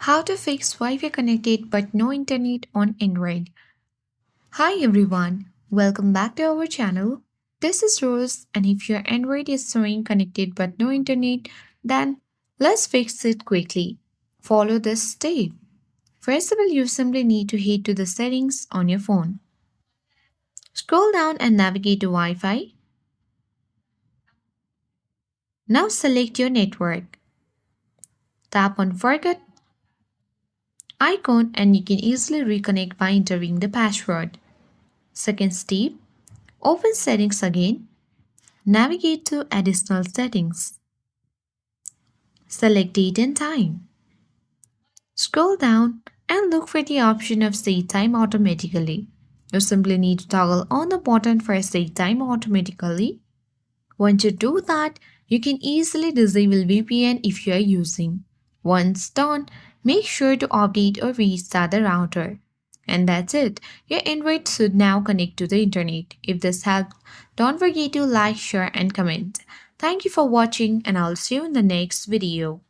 How to fix Wi-Fi connected but no internet on Android. Hi everyone, welcome back to our channel. This is Rose, and if your Android is showing connected but no internet, then let's fix it quickly. Follow this step. First of all, you simply need to head to the settings on your phone. Scroll down and navigate to Wi-Fi. Now select your network. Tap on Forget icon and you can easily reconnect by entering the password. Second step, open Settings again. Navigate to Additional Settings. Select Date and Time. Scroll down and look for the option of Set Time Automatically. You simply need to toggle on the button for Set Time Automatically. Once you do that, you can easily disable VPN if you are using. Once done, make sure to update or restart the router. And that's it. Your Android should now connect to the internet. If this helped, don't forget to like, share and comment. Thank you for watching and I'll see you in the next video.